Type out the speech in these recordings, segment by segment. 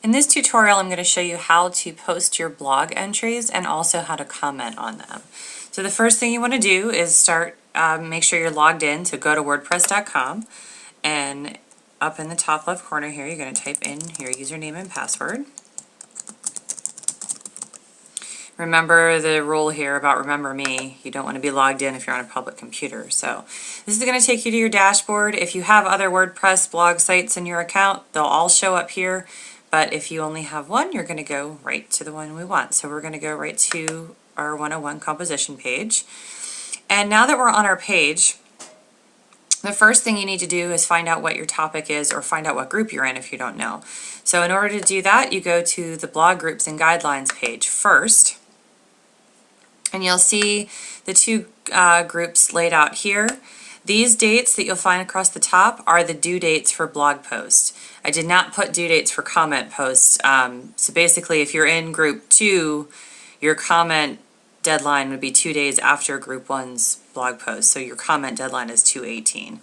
In this tutorial, I'm going to show you how to post your blog entries and also how to comment on them. So the first thing you want to do is make sure you're logged in. So go to wordpress.com, and up in the top left corner here, you're going to type in your username and password. Remember the rule here about remember me. You don't want to be logged in if you're on a public computer. So this is going to take you to your dashboard. If you have other WordPress blog sites in your account, they'll all show up here. But if you only have one, you're going to go right to the one we want. So we're going to go right to our 101 composition page. And now that we're on our page, the first thing you need to do is find out what your topic is, or find out what group you're in if you don't know. So in order to do that, you go to the blog groups and guidelines page first. And you'll see the two groups laid out here. These dates that you'll find across the top are the due dates for blog posts. I did not put due dates for comment posts. So basically, if you're in group 2, your comment deadline would be 2 days after group 1's blog post. So your comment deadline is 2/18.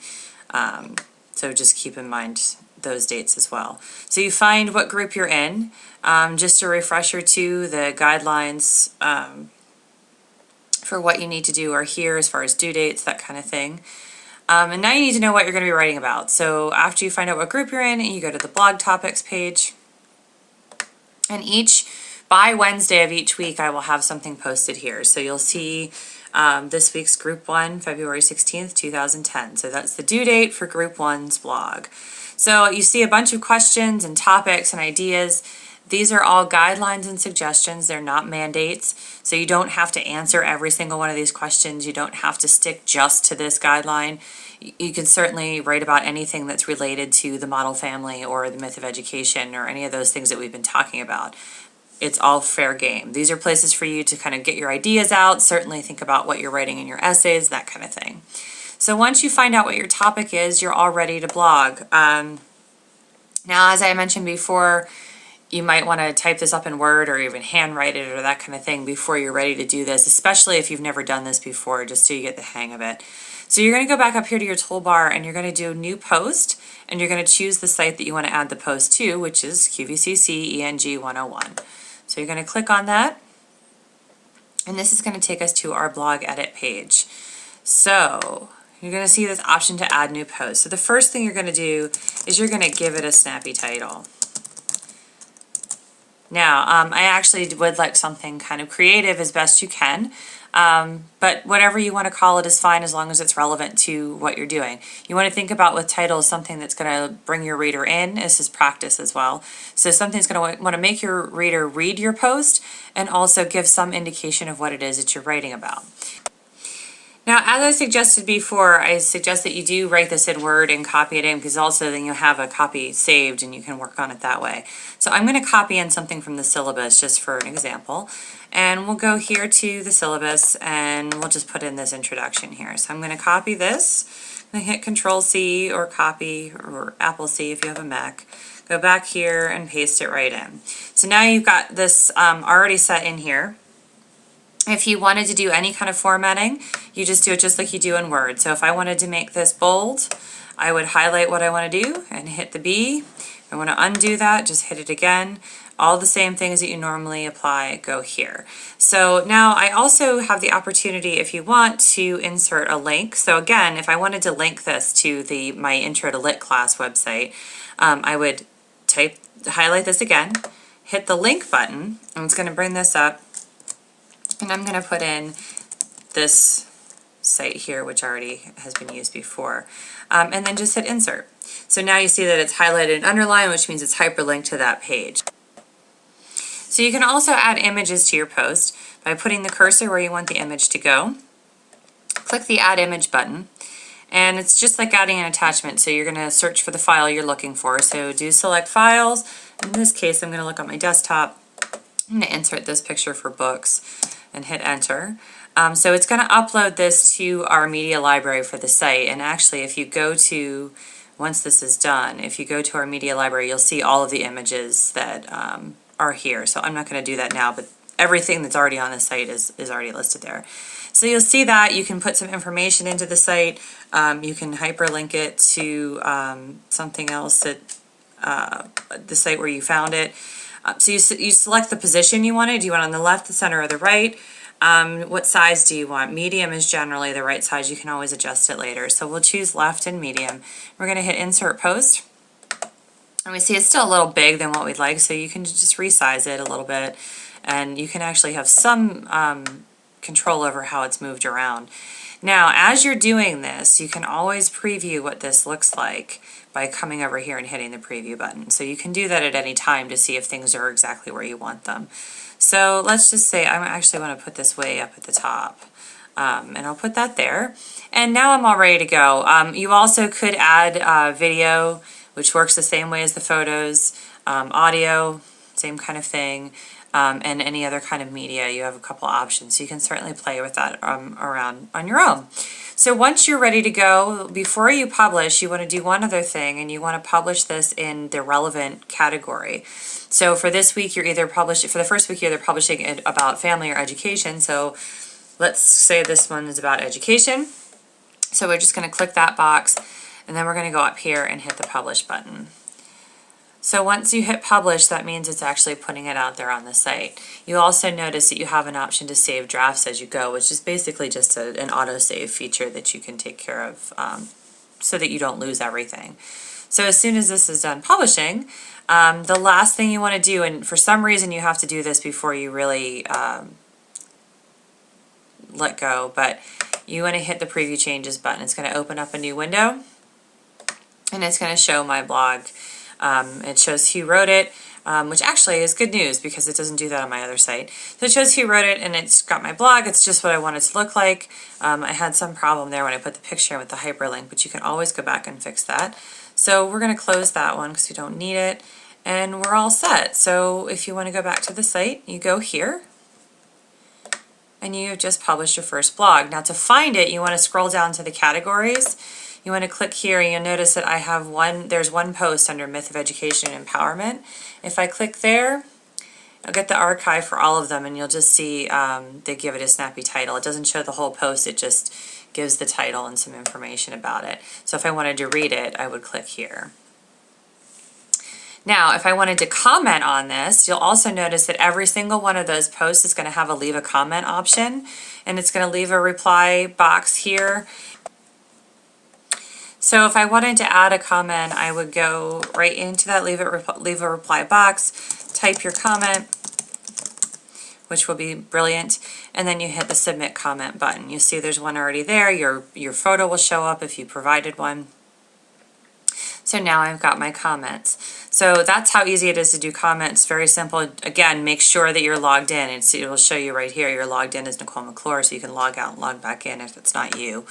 So just keep in mind those dates as well. So you find what group you're in. Just a refresher too, the guidelines for what you need to do are here as far as due dates, that kind of thing. And now you need to know what you're going to be writing about. So after you find out what group you're in, you go to the blog topics page. And by Wednesday of each week, I will have something posted here. So you'll see this week's group 1, February 16th, 2010. So that's the due date for group 1's blog. So you see a bunch of questions and topics and ideas. These are all guidelines and suggestions. They're not mandates. So you don't have to answer every single one of these questions. You don't have to stick just to this guideline. You can certainly write about anything that's related to the model family or the myth of education or any of those things that we've been talking about. It's all fair game. These are places for you to kind of get your ideas out, certainly think about what you're writing in your essays, that kind of thing. So once you find out what your topic is, you're all ready to blog. Now, as I mentioned before, you might want to type this up in Word or even handwrite it or that kind of thing before you're ready to do this, especially if you've never done this before, just so you get the hang of it. So you're going to go back up here to your toolbar and you're going to do new post, and you're going to choose the site that you want to add the post to, which is QVCC ENG 101. So you're going to click on that, and this is going to take us to our blog edit page. So you're going to see this option to add new post. So the first thing you're going to do is you're going to give it a snappy title. Now, I actually would like something kind of creative as best you can, but whatever you want to call it is fine as long as it's relevant to what you're doing. You want to think about with titles something that's going to bring your reader in. This is practice as well. So something's going to want to make your reader read your post and also give some indication of what it is that you're writing about. Now, as I suggested before, I suggest that you do write this in Word and copy it in, because also then you'll have a copy saved and you can work on it that way. So I'm going to copy in something from the syllabus just for an example. And we'll go here to the syllabus and we'll just put in this introduction here. So I'm going to copy this. I'm going to hit Control-C or copy, or Apple-C if you have a Mac. Go back here and paste it right in. So now you've got this already set in here. If you wanted to do any kind of formatting, you just do it just like you do in Word. So if I wanted to make this bold, I would highlight what I want to do and hit the B. If I want to undo that, just hit it again. All the same things that you normally apply go here. So now I also have the opportunity, if you want, to insert a link. So again, if I wanted to link this to my Intro to Lit class website, I would highlight this again, hit the link button, and it's going to bring this up. And I'm going to put in this site here, which already has been used before, and then just hit insert. So now you see that it's highlighted and underlined, which means it's hyperlinked to that page. So you can also add images to your post by putting the cursor where you want the image to go. Click the Add Image button, and it's just like adding an attachment. So you're going to search for the file you're looking for. So do select files. In this case, I'm going to look on my desktop. I'm going to insert this picture for books and hit enter. So it's going to upload this to our media library for the site. And actually, if you go to, once this is done, if you go to our media library, you'll see all of the images that are here. So I'm not going to do that now, but everything that's already on the site is already listed there. So you'll see that you can put some information into the site. You can hyperlink it to something else that the site where you found it. So you select the position you wanted. Do you want it on the left, the center, or the right? What size do you want? Medium is generally the right size. You can always adjust it later. So we'll choose left and medium. We're going to hit Insert Post. And we see it's still a little big than what we'd like, so you can just resize it a little bit. And you can actually have some control over how it's moved around. Now, as you're doing this, you can always preview what this looks like by coming over here and hitting the preview button. So you can do that at any time to see if things are exactly where you want them. So let's just say I actually want to put this way up at the top. And I'll put that there. And now I'm all ready to go. You also could add video, which works the same way as the photos, audio, same kind of thing. And any other kind of media, you have a couple options. So you can certainly play with that around on your own. So once you're ready to go, before you publish, you want to do one other thing, and you want to publish this in the relevant category. So for this week, you're either publishing, for the first week, you're either publishing it about family or education. So let's say this one is about education. So we're just going to click that box, and then we're going to go up here and hit the publish button. So once you hit publish, that means it's actually putting it out there on the site. You also notice that you have an option to save drafts as you go, which is basically just an autosave feature that you can take care of so that you don't lose everything. So as soon as this is done publishing, the last thing you want to do, and for some reason you have to do this before you really let go, but you want to hit the preview changes button. It's going to open up a new window, and it's going to show my blog. It shows who wrote it, which actually is good news because it doesn't do that on my other site. So it shows who wrote it, and it's got my blog. It's just what I want it to look like. I had some problem there when I put the picture in with the hyperlink, but you can always go back and fix that. So we're going to close that one because we don't need it, and we're all set. So if you want to go back to the site, you go here, and you have just published your first blog. Now to find it, you want to scroll down to the categories. You want to click here, and you'll notice that I have there's one post under Myth of Education and Empowerment. If I click there, I'll get the archive for all of them, and you'll just see they give it a snappy title. It doesn't show the whole post, it just gives the title and some information about it. So if I wanted to read it, I would click here. Now, if I wanted to comment on this, you'll also notice that every single one of those posts is going to have a leave a comment option, and it's going to leave a reply box here. So if I wanted to add a comment, I would go right into that leave a reply box, type your comment, which will be brilliant, and then you hit the submit comment button. You see there's one already there. Your photo will show up if you provided one. So now I've got my comments. So that's how easy it is to do comments. Very simple. Again, make sure that you're logged in. It will show you right here you're logged in as Nicole McClure, so you can log out and log back in if it's not you.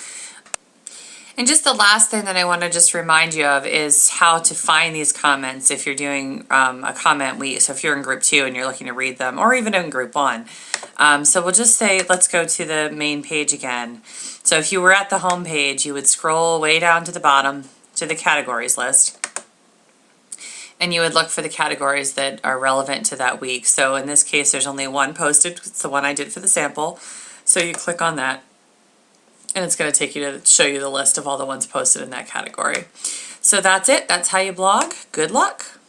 And just the last thing that I want to just remind you of is how to find these comments if you're doing a comment week. So if you're in group 2 and you're looking to read them, or even in group 1. So we'll just say, let's go to the main page again. So if you were at the home page, you would scroll way down to the bottom to the categories list. And you would look for the categories that are relevant to that week. So in this case, there's only one posted. It's the one I did for the sample. So you click on that, and it's going to take you to show you the list of all the ones posted in that category. So that's it. That's how you blog. Good luck.